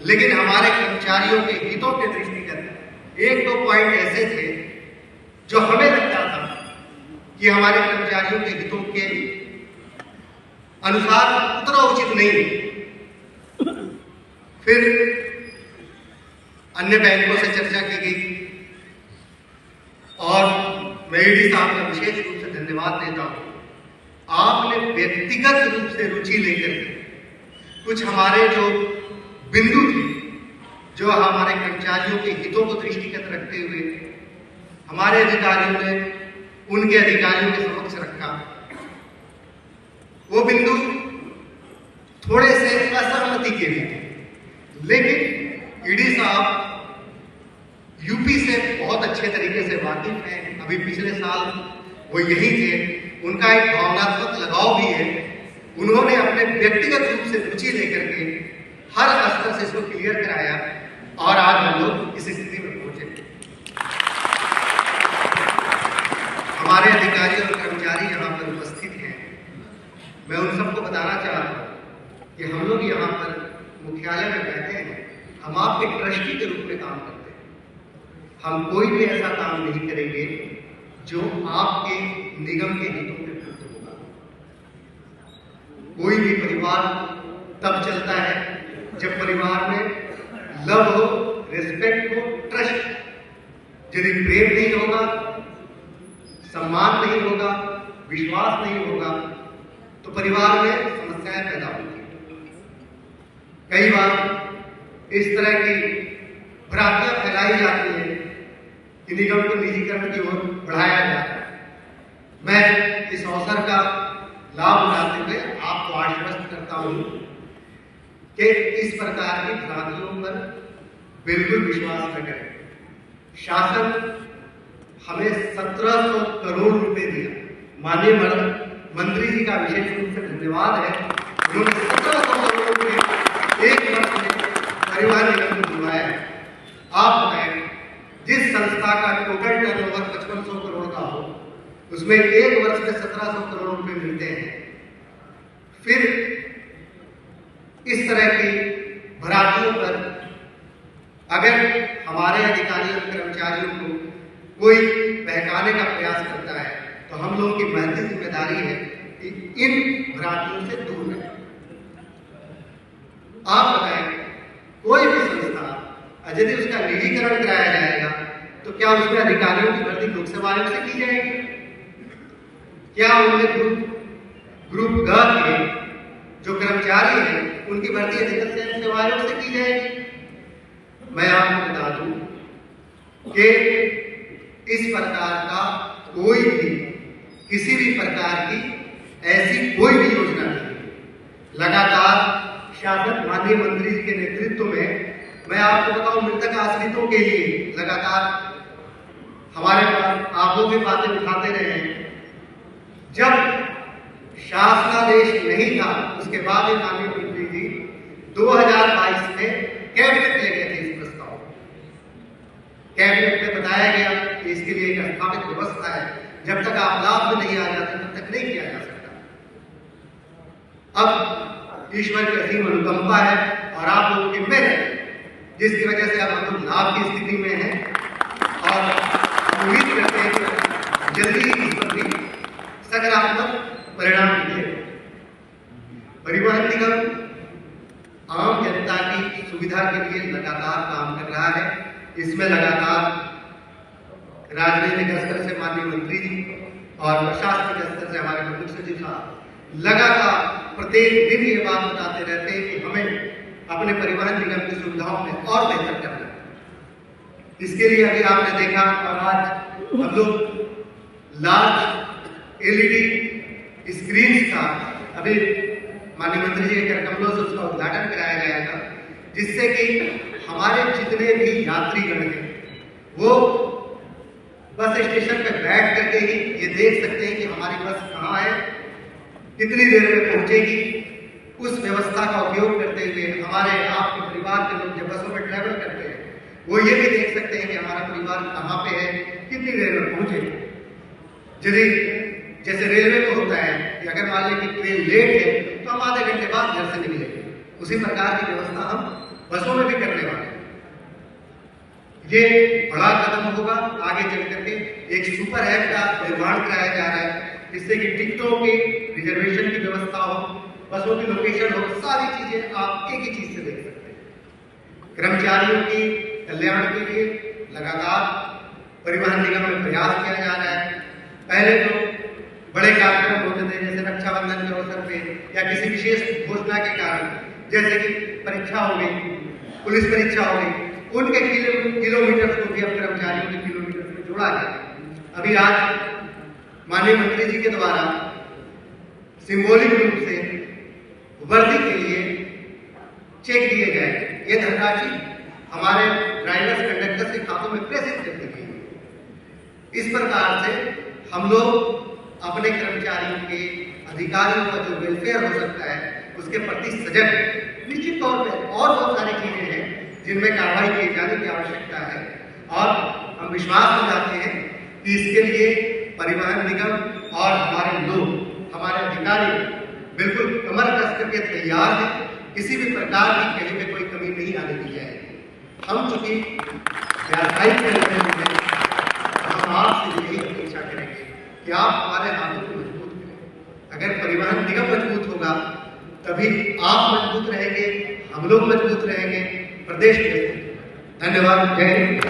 लेकिन हमारे कर्मचारियों के हितों के दृष्टिगत एक दो पॉइंट ऐसे थे जो हमें लगता था कि हमारे कर्मचारियों के हितों के अनुसार उतना उचित नहीं। फिर अन्य बैंकों से चर्चा की गई और मैं ईडी साहब का विशेष रूप से धन्यवाद देता हूं। आपने व्यक्तिगत रूप से रुचि लेकर के कुछ हमारे जो बिंदु थे, जो हमारे कर्मचारियों के हितों को दृष्टिगत रखते हुए हमारे अधिकारियों ने उनके अधिकारियों के समक्ष रखा, वो बिंदु थोड़े से असहमति के भी थे। लेकिन ईडी साहब यूपी से बहुत अच्छे तरीके से वाकिफ हैं, अभी पिछले साल वो यही थे, उनका एक भावनात्मक लगाव भी है। उन्होंने अपने व्यक्तिगत रूप से रुचि लेकर के हर स्तर से इसको क्लियर कराया और आज हम लोग इस स्थिति में पहुंचे। हमारे अधिकारी और कर्मचारी यहाँ पर उपस्थित हैं, मैं उन सबको बताना चाहता हूँ कि हम लोग यहाँ पर मुख्यालय में बैठे हैं, हम आपके ट्रस्टी के रूप में काम करते हैं। हम कोई भी ऐसा काम नहीं करेंगे जो आपके निगम के हितों में विरुद्ध होगा। कोई भी परिवार तब चलता है जब परिवार में लव हो, रिस्पेक्ट हो, ट्रस्ट। यदि प्रेम नहीं होगा, सम्मान नहीं होगा, विश्वास नहीं होगा, तो परिवार में समस्याएं पैदा होंगी। कई बार इस तरह की भ्रांतियां फैलाई जाती है कि निगम को निजीकरण की ओर बढ़ाया जाता है। मैं इस अवसर का लाभ उठाते हुए आपको आश्वस्त करता हूं कि इस प्रकार की भ्रांतियों पर बिल्कुल विश्वास न करें। शासन हमें 1700 करोड़ रुपए दिया, माननीय मंत्री जी का विशेष रूप से धन्यवाद है। उन्होंने 1700 करोड़ रुपए एक वर्ष में परिवहन निगम को दिलवाया है। आप बताएं, जिस संस्था का टोटल टर्नओवर 5500 करोड़ का हो, उसमें एक वर्ष में 1700 करोड़ रुपए मिलते हैं। फिर इस तरह की भ्रांतियों पर अगर हमारे अधिकारियों और कर्मचारियों को कोई बहकाने का प्रयास करता है तो हम लोगों की महती जिम्मेदारी है कि इन भ्रांतियों से दूर रहें। आप बताएं, कोई भी संस्था यदि उसका निजीकरण कराया जाएगा तो क्या उसमें अधिकारियों की भर्ती लोक सेवा आयोग से की जाएगी? क्या उनमें ग्रुप ग के जो कर्मचारी हैं उनकी भर्ती अधिकारी सेवा आयोग से की जाएगी? मैं आपको बता दूं कि इस प्रकार का कोई भी किसी भी प्रकार की ऐसी कोई भी योजना नहीं। लगातार शासन माननीय मंत्री जी के नेतृत्व में, मैं आपको बताऊं, मृतक आश्रितों के लिए लगातार हमारे पास आंखों की बातें उठाते रहे हैं। जब शासनादेश नहीं था उसके बाद ही माननीय मंत्री जी 2022 में कैबिनेट ले गए थे इस प्रस्ताव। कैबिनेट में बताया गया कि इसके लिए एक स्थापित व्यवस्था है, जब तक आप लाभ में नहीं आ जाते तब तक नहीं किया जा सकता। अब ईश्वर की असीम अनुकंपा है और आप लोगों की मेहनत, जिसकी वजह से अब हम लोग लाभ की स्थिति में हैं और उम्मीद करते हैं कि जल्दी ही इस पर भी सकारात्मक परिणाम मिलेगा। परिवहन निगम आम जनता की सुविधा के लिए लगातार काम कर रहा है। इसमें लगातार राजनीतिक स्तर से माननीय मंत्री जी और प्रशासनिक स्तर से हमारे प्रमुख सचिव साहब लगातार प्रत्येक दिन ये बात बताते रहते हैं कि हमें अपने परिवहन निगम की सुविधाओं में और बेहतर करना है। इसके लिए अभी आपने देखा और आज हम लोग लार्ज एलईडी स्क्रीन का अभी माननीय मंत्री जी के कमलों से उसका उद्घाटन कराया जाएगा, जिससे कि हमारे जितने भी यात्रीगण हैं वो बस स्टेशन पर बैठ करके ही ये देख सकते हैं कि हमारी बस कहाँ है, कितनी देर में पहुंचेगी। उस व्यवस्था का उपयोग करते हुए हमारे आपके परिवार के लोग जब बसों में ट्रैवल करते हैं वो ये भी देख सकते हैं कि हमारा परिवार कहाँ पे है, कितनी देर में पहुंचेगा। यदि जैसे रेलवे को होता है कि अगर मान लें कि ट्रेन लेट है तो हम आधे घंटे बाद घर से निकलेंगे, उसी प्रकार की व्यवस्था हम बसों में भी ये बड़ा कदम होगा। आगे चल करके एक सुपर ऐप का निर्माण कराया जा रहा है, जिससे कि टिकटों के रिजर्वेशन की व्यवस्था हो, बसों की लोकेशन हो, सारी चीजें आप एक ही चीज से देख सकते हैं। कर्मचारियों की कल्याण के लिए लगातार परिवहन निगम में प्रयास किया जा रहा है। पहले तो बड़े कार्यक्रम होते थे, जैसे रक्षाबंधन के अवसर पे या किसी विशेष घोषणा के कारण, जैसे कि परीक्षा हो गई, पुलिस परीक्षा हो गई, उनके किलोमीटर को भी अब कर्मचारियों के किलोमीटर में जोड़ा गया। अभी आज माननीय मंत्री जी के द्वारा सिंबॉलिक रूप से वर्दी के लिए चेक दिए गए। ये धनराशि हमारे ड्राइवर्स कंडक्टर के खातों में प्रेषित कर दी गई। इस प्रकार से हम लोग अपने कर्मचारियों के अधिकारियों का जो वेलफेयर हो सकता है उसके प्रति सजग। निश्चित तौर पर और बहुत सारी चीजें हैं जिनमें कार्रवाई किए जाने की आवश्यकता है, और हम विश्वास में जाते हैं कि इसके लिए परिवहन निगम और हमारे लोग, हमारे अधिकारी बिल्कुल कमर कस करके तैयार हैं। किसी भी प्रकार की कहीं में कोई कमी नहीं आने दी जाएगी। हम चूंकि व्यावसायिक हैं, हम आपसे यही अपेक्षा करेंगे कि आप हमारे हाथों को मजबूत करें। अगर परिवहन निगम मजबूत होगा तभी आप मजबूत रहेंगे, हम लोग मजबूत रहेंगे, प्रदेश में। धन्यवाद। जय हिंद।